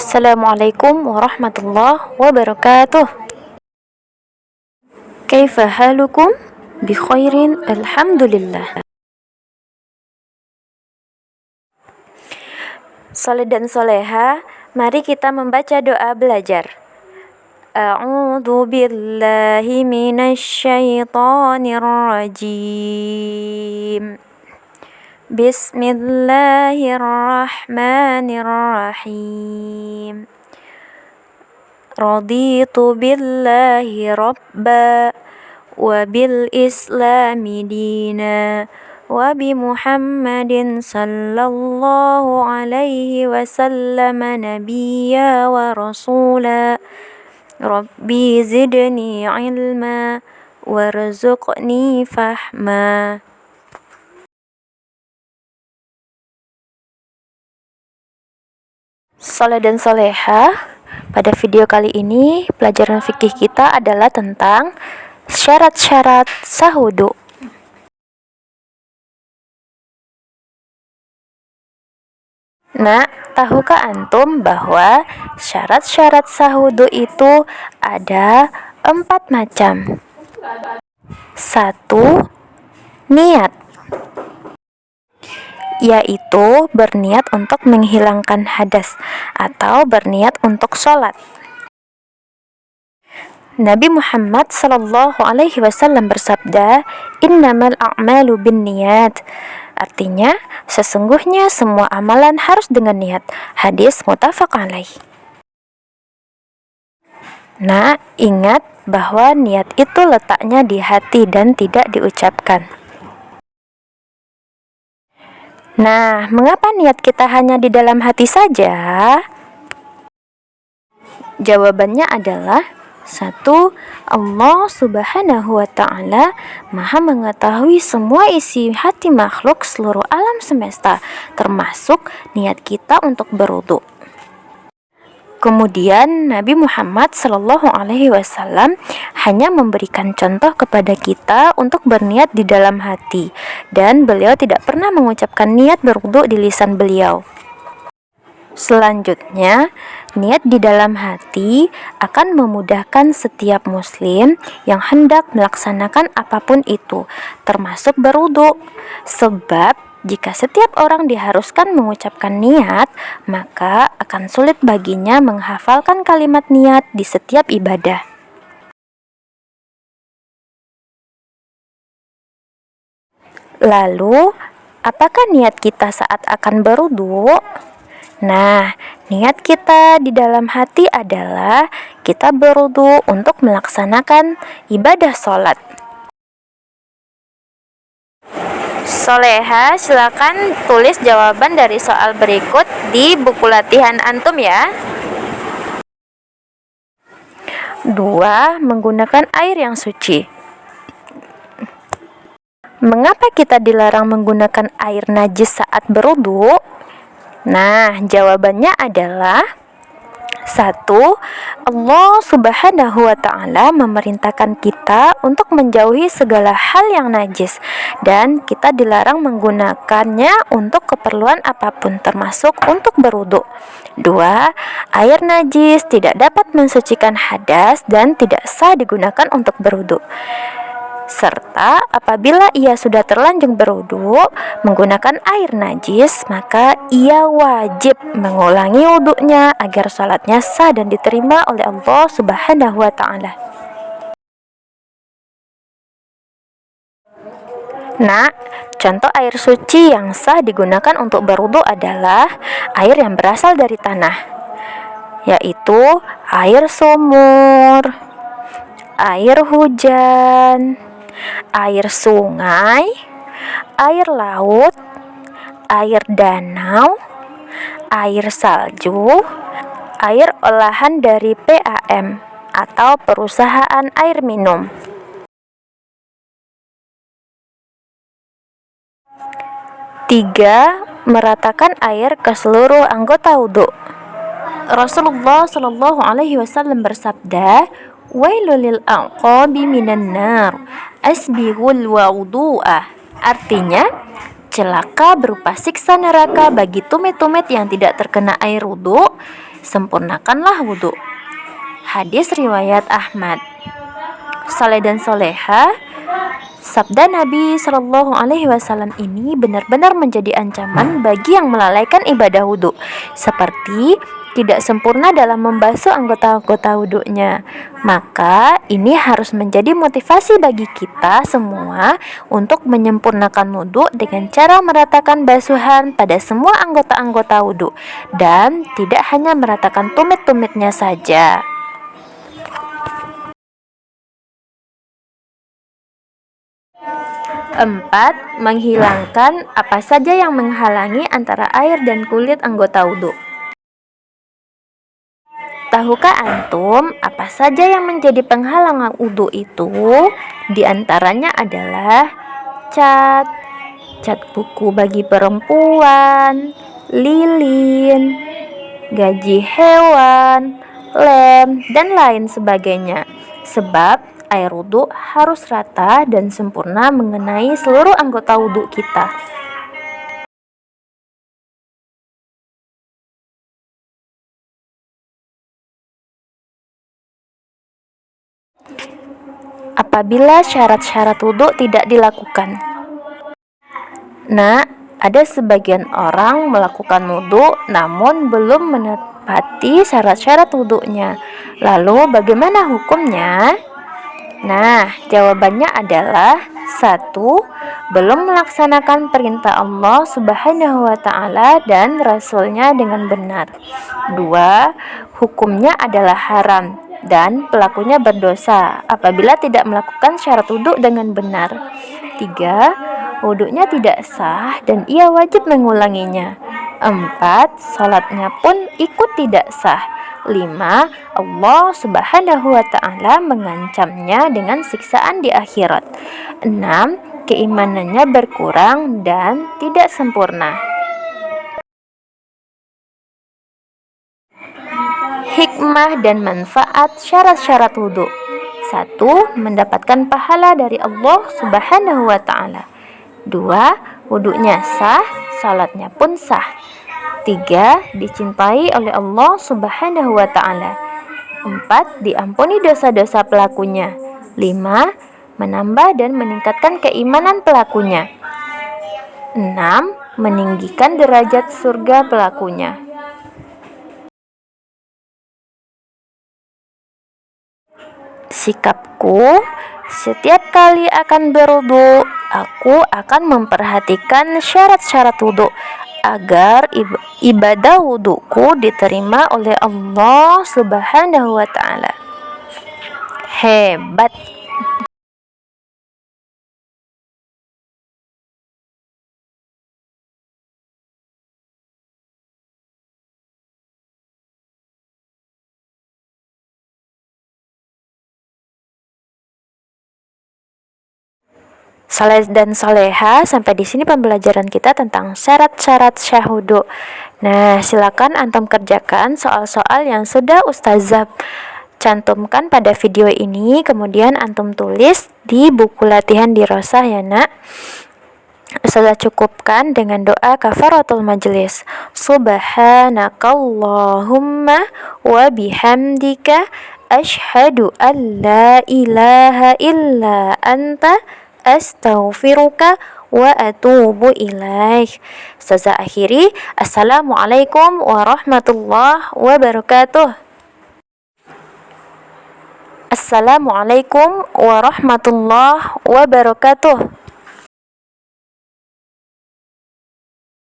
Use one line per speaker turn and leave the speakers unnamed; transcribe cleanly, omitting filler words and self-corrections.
Assalamualaikum warahmatullahi wabarakatuh. Kaifa halukum? Bi khairin alhamdulillah. Soleh dan soleha, mari kita membaca doa belajar. A'udzu billahi minasy syaithanir rajim. Bismillahirrahmanirrahim. Raditu billahi rabba wa bil islami dina wa bi Muhammadin sallallahu alaihi wasallam nabiyya wa rasula. Rabbi zidni ilma warzuqni fahma. Soleh dan soleha, pada video kali ini pelajaran fikih kita adalah tentang syarat-syarat sahudu. Nah, tahukah antum bahwa syarat-syarat sahudu itu ada 4 macam? 1. Niat, yaitu berniat untuk menghilangkan hadas atau berniat untuk sholat. Nabi Muhammad sallallahu alaihi wasallam bersabda, "Innamal a'malu binniyat." Artinya, sesungguhnya semua amalan harus dengan niat. Hadis muttafaq alaih. Nah, ingat bahwa niat itu letaknya di hati dan tidak diucapkan. Nah, mengapa niat kita hanya di dalam hati saja? Jawabannya adalah 1. Allah subhanahu wa ta'ala maha mengetahui semua isi hati makhluk seluruh alam semesta, termasuk niat kita untuk berwudu. Kemudian Nabi Muhammad sallallahu alaihi wasallam hanya memberikan contoh kepada kita untuk berniat di dalam hati, dan beliau tidak pernah mengucapkan niat berwudu di lisan beliau. Selanjutnya, niat di dalam hati akan memudahkan setiap muslim yang hendak melaksanakan apapun itu, termasuk berwudu. Sebab jika setiap orang diharuskan mengucapkan niat, maka akan sulit baginya menghafalkan kalimat niat di setiap ibadah. Lalu, apakah niat kita saat akan berwudu? Nah, niat kita di dalam hati adalah kita berwudu untuk melaksanakan ibadah sholat. Soleha, silakan tulis jawaban dari soal berikut di buku latihan antum ya. 2. Menggunakan air yang suci. Mengapa kita dilarang menggunakan air najis saat berwudu? Nah, jawabannya adalah 1. Allah subhanahu wa ta'ala memerintahkan kita untuk menjauhi segala hal yang najis, dan kita dilarang menggunakannya untuk keperluan apapun, termasuk untuk berwudu. 2. Air najis tidak dapat mensucikan hadas dan tidak sah digunakan untuk berwudu. Serta apabila ia sudah terlanjur berwudu menggunakan air najis, maka ia wajib mengulangi wudunya agar salatnya sah dan diterima oleh Allah subhanahu wa ta'ala. Nah, contoh air suci yang sah digunakan untuk berwudu adalah air yang berasal dari tanah, yaitu air sumur, air hujan, air sungai, air laut, air danau, air salju, air olahan dari PAM atau perusahaan air minum. 3. Meratakan air ke seluruh anggota wudu. Rasulullah Shallallahu alaihi wasallam bersabda, "Wailul lil aqabi minan nar, asbighul wudu'a." Artinya, celaka berupa siksa neraka bagi tumit-tumit yang tidak terkena air wudu, sempurnakanlah wudhu. Hadis riwayat Ahmad. Saleh dan soleha, sabda Nabi Shallallahu Alaihi Wasallam ini benar-benar menjadi ancaman bagi yang melalaikan ibadah wudhu, seperti tidak sempurna dalam membasuh anggota-anggota wudhunya. Maka ini harus menjadi motivasi bagi kita semua untuk menyempurnakan wudhu dengan cara meratakan basuhan pada semua anggota-anggota wudhu dan tidak hanya meratakan tumit-tumitnya saja. 4. Menghilangkan apa saja yang menghalangi antara air dan kulit anggota wudhu. Tahukah antum apa saja yang menjadi penghalang wudhu itu? Di antaranya adalah cat buku bagi perempuan, lilin, gaji hewan, lem, dan lain sebagainya. Sebab air wudhu harus rata dan sempurna mengenai seluruh anggota wudhu kita. Apabila syarat-syarat wudhu tidak dilakukan. Nah, ada sebagian orang melakukan wudhu namun belum menepati syarat-syarat wudhunya. Lalu bagaimana hukumnya? Nah, jawabannya adalah 1. Belum melaksanakan perintah Allah Subhanahu wa Ta'ala dan Rasul-Nya dengan benar. 2. Hukumnya adalah haram dan pelakunya berdosa apabila tidak melakukan syarat wudhu dengan benar. 3. Wudhunya tidak sah dan ia wajib mengulanginya. 4. Salatnya pun ikut tidak sah. 5. Allah Subhanahu wa Ta'ala mengancamnya dengan siksaan di akhirat. 6. Keimanannya berkurang dan tidak sempurna. Hikmah dan manfaat syarat-syarat wudhu. 1. Mendapatkan pahala dari Allah Subhanahu wa Ta'ala. 2. Wudhunya sah, salatnya pun sah. 3. Dicintai oleh Allah Subhanahu wa Ta'ala. 4. Diampuni dosa-dosa pelakunya. 5. Menambah dan meningkatkan keimanan pelakunya. 6. Meninggikan derajat surga pelakunya. Sikapku, setiap kali akan berwudhu, aku akan memperhatikan syarat-syarat wudhu agar ibadah wudhuku diterima oleh Allah Subhanahu wa Ta'ala. Hebat! Saleh dan soleha, sampai di sini pembelajaran kita tentang syarat-syarat syah wudhu. Nah, silakan antum kerjakan soal-soal yang sudah ustazah cantumkan pada video ini, kemudian antum tulis di buku latihan dirosah ya nak. Ustazah cukupkan dengan doa kafaratul majlis. Subhanakallahumma wa bihamdika asyhadu an la ilaha illa anta astaghfiruka wa atubu ilaik. Ustazah akhiri, assalamualaikum warahmatullahi wabarakatuh. Assalamualaikum warahmatullahi wabarakatuh.